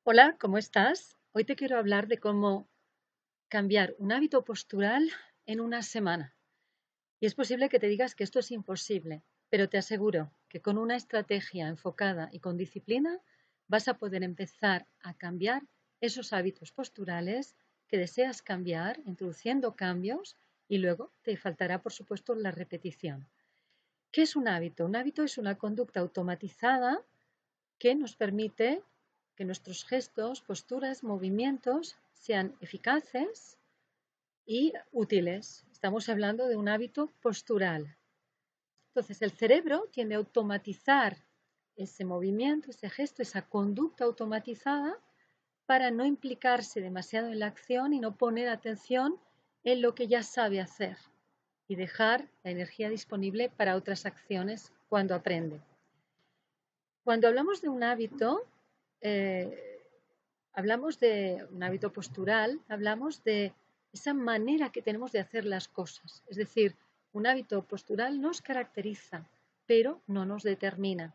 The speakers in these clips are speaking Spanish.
Hola, ¿cómo estás? Hoy te quiero hablar de cómo cambiar un hábito postural en una semana. Y es posible que te digas que esto es imposible, pero te aseguro que con una estrategia enfocada y con disciplina vas a poder empezar a cambiar esos hábitos posturales que deseas cambiar, introduciendo cambios y luego te faltará, por supuesto, la repetición. ¿Qué es un hábito? Un hábito es una conducta automatizada que nos permite que nuestros gestos, posturas, movimientos sean eficaces y útiles. Estamos hablando de un hábito postural. Entonces, el cerebro tiende a automatizar ese movimiento, ese gesto, esa conducta automatizada para no implicarse demasiado en la acción y no poner atención en lo que ya sabe hacer y dejar la energía disponible para otras acciones cuando aprende. Cuando hablamos de un hábito, eh, hablamos de un hábito postural, hablamos de esa manera que tenemos de hacer las cosas. Es decir, un hábito postural nos caracteriza, pero no nos determina.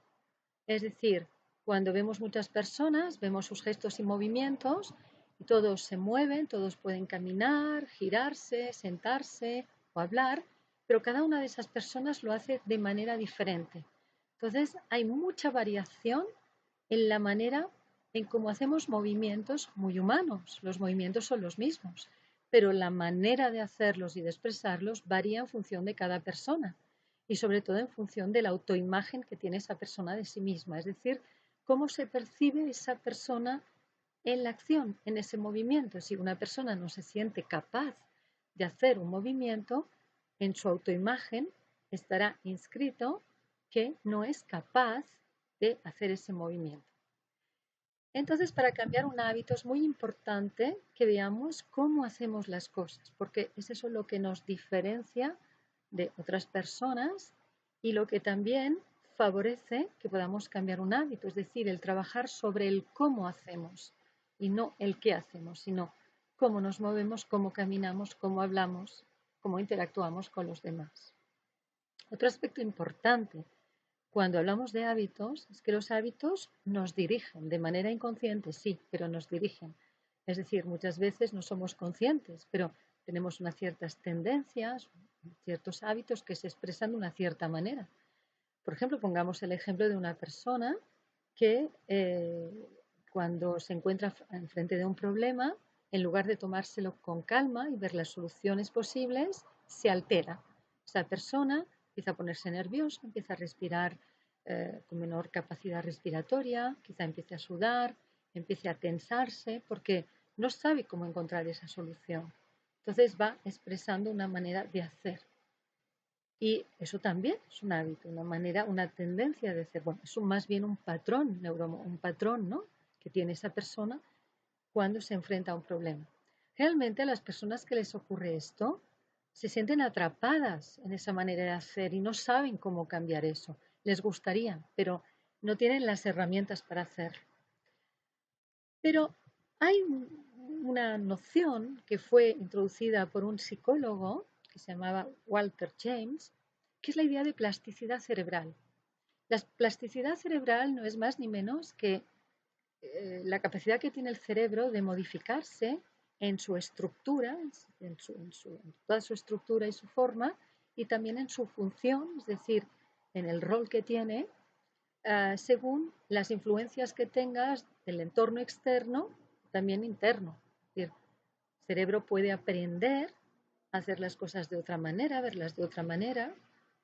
Es decir, cuando vemos muchas personas, vemos sus gestos y movimientos y todos se mueven, todos pueden caminar, girarse, sentarse o hablar, pero cada una de esas personas lo hace de manera diferente. Entonces, hay mucha variación en la manera en cómo hacemos movimientos muy humanos. Los movimientos son los mismos, pero la manera de hacerlos y de expresarlos varía en función de cada persona y sobre todo en función de la autoimagen que tiene esa persona de sí misma, es decir, cómo se percibe esa persona en la acción, en ese movimiento. Si una persona no se siente capaz de hacer un movimiento, en su autoimagen estará inscrito que no es capaz de hacer ese movimiento. Entonces, para cambiar un hábito es muy importante que veamos cómo hacemos las cosas, porque es eso lo que nos diferencia de otras personas y lo que también favorece que podamos cambiar un hábito, es decir, el trabajar sobre el cómo hacemos y no el qué hacemos, sino cómo nos movemos, cómo caminamos, cómo hablamos, cómo interactuamos con los demás. Otro aspecto importante cuando hablamos de hábitos, es que los hábitos nos dirigen de manera inconsciente, sí, pero nos dirigen. Es decir, muchas veces no somos conscientes, pero tenemos unas ciertas tendencias, ciertos hábitos que se expresan de una cierta manera. Por ejemplo, pongamos el ejemplo de una persona que cuando se encuentra enfrente de un problema, en lugar de tomárselo con calma y ver las soluciones posibles, se altera. Esa persona empieza a ponerse nerviosa, empieza a respirar con menor capacidad respiratoria, quizá empiece a sudar, empiece a tensarse, porque no sabe cómo encontrar esa solución. Entonces va expresando una manera de hacer. Y eso también es un hábito, una manera, una tendencia de hacer. Bueno, es más bien un patrón, un patrón, ¿no?, que tiene esa persona cuando se enfrenta a un problema. Realmente a las personas que les ocurre esto se sienten atrapadas en esa manera de hacer y no saben cómo cambiar eso. Les gustaría, pero no tienen las herramientas para hacerlo. Pero hay una noción que fue introducida por un psicólogo que se llamaba Walter James, que es la idea de plasticidad cerebral. La plasticidad cerebral no es más ni menos que la capacidad que tiene el cerebro de modificarse en su estructura, en toda su estructura y su forma, y también en su función, es decir, en el rol que tiene, según las influencias que tengas del entorno externo, también interno. Es decir, el cerebro puede aprender a hacer las cosas de otra manera, verlas de otra manera,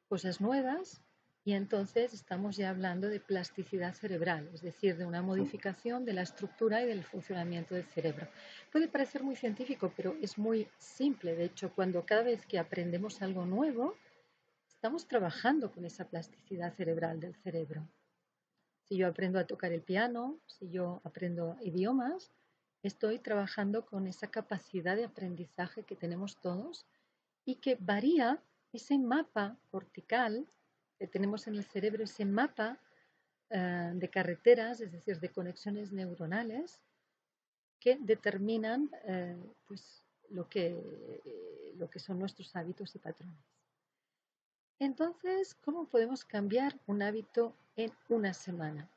cosas nuevas, y entonces estamos ya hablando de plasticidad cerebral, es decir, de una modificación de la estructura y del funcionamiento del cerebro. Puede parecer muy científico, pero es muy simple. De hecho, cuando cada vez que aprendemos algo nuevo, estamos trabajando con esa plasticidad cerebral del cerebro. Si yo aprendo a tocar el piano, si yo aprendo idiomas, estoy trabajando con esa capacidad de aprendizaje que tenemos todos y que varía ese mapa cortical que tenemos en el cerebro, ese mapa de carreteras, es decir, de conexiones neuronales que determinan pues, lo que son nuestros hábitos y patrones. Entonces, ¿cómo podemos cambiar un hábito en una semana?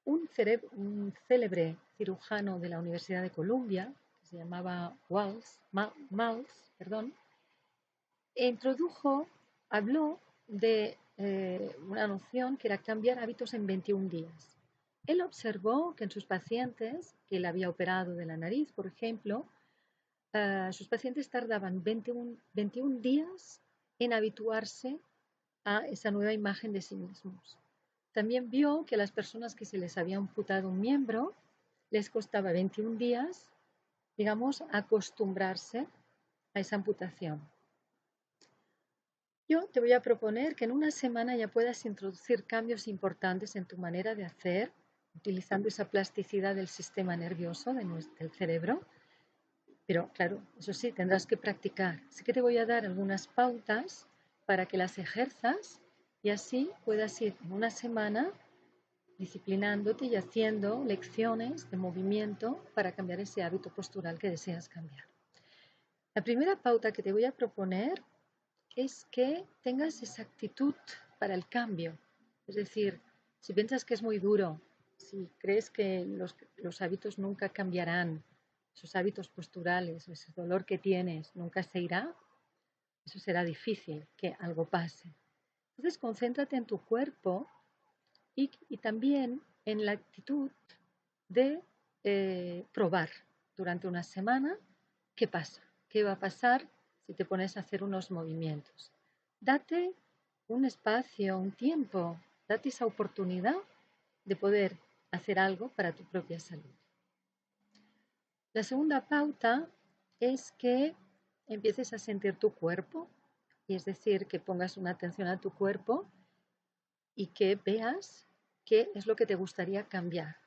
un célebre cirujano de la Universidad de Columbia, que se llamaba Maltz, habló de una noción que era cambiar hábitos en 21 días. Él observó que en sus pacientes, que él había operado de la nariz, por ejemplo, sus pacientes tardaban 21 días en habituarse a esa nueva imagen de sí mismos. También vio que a las personas que se les había amputado un miembro les costaba 21 días, digamos, acostumbrarse a esa amputación. Yo te voy a proponer que en una semana ya puedas introducir cambios importantes en tu manera de hacer, utilizando esa plasticidad del sistema nervioso del cerebro. Pero claro, eso sí, tendrás que practicar. Así que te voy a dar algunas pautas para que las ejerzas y así puedas ir en una semana disciplinándote y haciendo lecciones de movimiento para cambiar ese hábito postural que deseas cambiar. La primera pauta que te voy a proponer es que tengas esa actitud para el cambio. Es decir, si piensas que es muy duro, si crees que los hábitos nunca cambiarán, esos hábitos posturales, ese dolor que tienes nunca se irá, eso será difícil que algo pase. Entonces, concéntrate en tu cuerpo y también en la actitud de probar durante una semana qué pasa, qué va a pasar si te pones a hacer unos movimientos. Date un espacio, un tiempo, date esa oportunidad de poder hacer algo para tu propia salud. La segunda pauta es que empieces a sentir tu cuerpo, y es decir, que pongas una atención a tu cuerpo y que veas qué es lo que te gustaría cambiar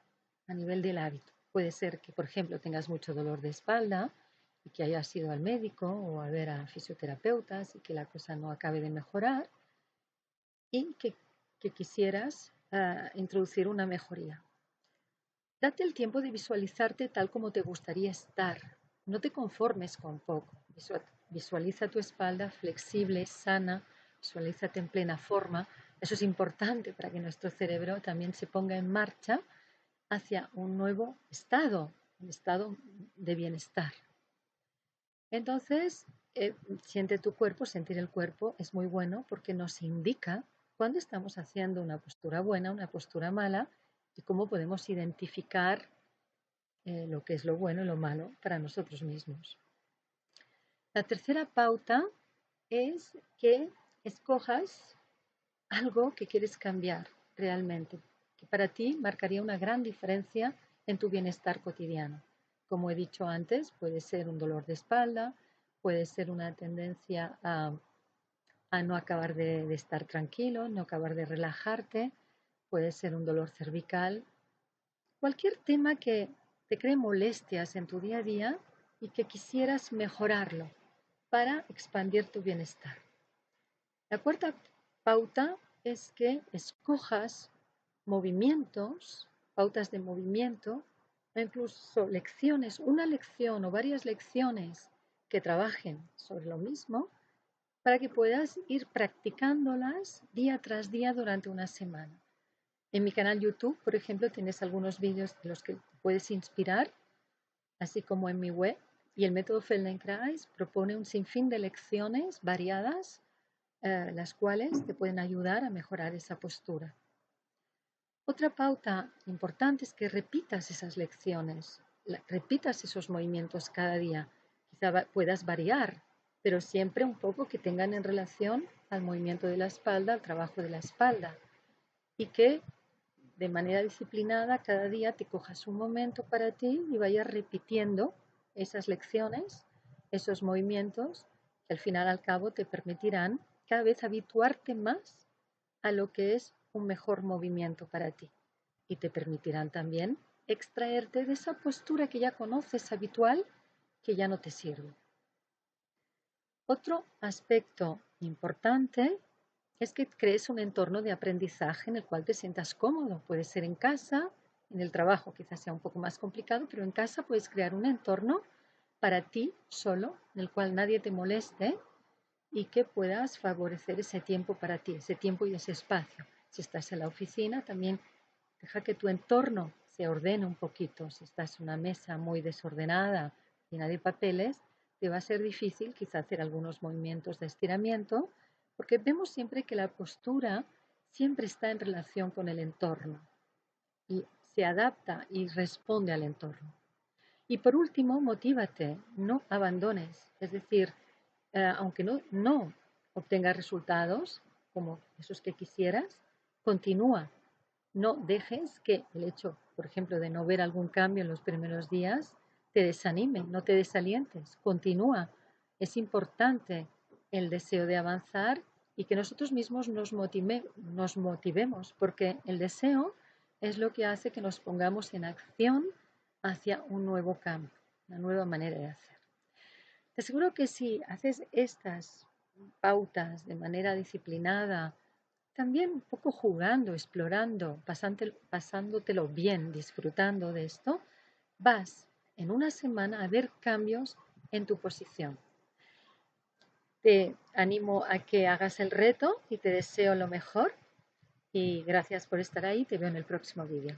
a nivel del hábito. Puede ser que, por ejemplo, tengas mucho dolor de espalda y que hayas ido al médico o a ver a fisioterapeutas y que la cosa no acabe de mejorar y que quisieras introducir una mejoría. Date el tiempo de visualizarte tal como te gustaría estar. No te conformes con poco. Visualiza tu espalda flexible, sana, visualízate en plena forma. Eso es importante para que nuestro cerebro también se ponga en marcha hacia un nuevo estado, un estado de bienestar. Entonces, siente tu cuerpo, sentir el cuerpo es muy bueno porque nos indica cuándo estamos haciendo una postura buena, una postura mala y cómo podemos identificar lo que es lo bueno y lo malo para nosotros mismos. La tercera pauta es que escojas algo que quieres cambiar realmente, que para ti marcaría una gran diferencia en tu bienestar cotidiano. Como he dicho antes, puede ser un dolor de espalda, puede ser una tendencia a no acabar de estar tranquilo, no acabar de relajarte, puede ser un dolor cervical, cualquier tema que te cree molestias en tu día a día y que quisieras mejorarlo para expandir tu bienestar. La cuarta pauta es que escojas movimientos, pautas de movimiento, o incluso lecciones, una lección o varias lecciones que trabajen sobre lo mismo para que puedas ir practicándolas día tras día durante una semana. En mi canal YouTube, por ejemplo, tienes algunos vídeos de los que puedes inspirar, así como en mi web, y el método Feldenkrais propone un sinfín de lecciones variadas, las cuales te pueden ayudar a mejorar esa postura. Otra pauta importante es que repitas esas lecciones, repitas esos movimientos cada día. Quizá puedas variar, pero siempre un poco que tengan en relación al movimiento de la espalda, al trabajo de la espalda, y que de manera disciplinada cada día te cojas un momento para ti y vayas repitiendo esas lecciones, esos movimientos, que al final al cabo te permitirán cada vez habituarte más a lo que es un mejor movimiento para ti y te permitirán también extraerte de esa postura que ya conoces habitual que ya no te sirve. Otro aspecto importante es que crees un entorno de aprendizaje en el cual te sientas cómodo. Puede ser en casa, en el trabajo quizás sea un poco más complicado, pero en casa puedes crear un entorno para ti solo, en el cual nadie te moleste y que puedas favorecer ese tiempo para ti, ese tiempo y ese espacio. Si estás en la oficina, también Deja que tu entorno se ordene un poquito. Si estás en una mesa muy desordenada, llena de papeles, te va a ser difícil quizá hacer algunos movimientos de estiramiento, porque vemos siempre que la postura siempre está en relación con el entorno y se adapta y responde al entorno. Y por último, motívate, no abandones. Es decir, aunque no obtengas resultados como esos que quisieras, continúa. No dejes que el hecho, por ejemplo, de no ver algún cambio en los primeros días te desanime, no te desalientes, continúa. Es importante el deseo de avanzar y que nosotros mismos nos motivemos, porque el deseo es lo que hace que nos pongamos en acción hacia un nuevo cambio, una nueva manera de hacer. Te aseguro que si haces estas pautas de manera disciplinada, también un poco jugando, explorando, pasándotelo bien, disfrutando de esto, vas en una semana a ver cambios en tu posición. Te animo a que hagas el reto y te deseo lo mejor y gracias por estar ahí. Te veo en el próximo vídeo.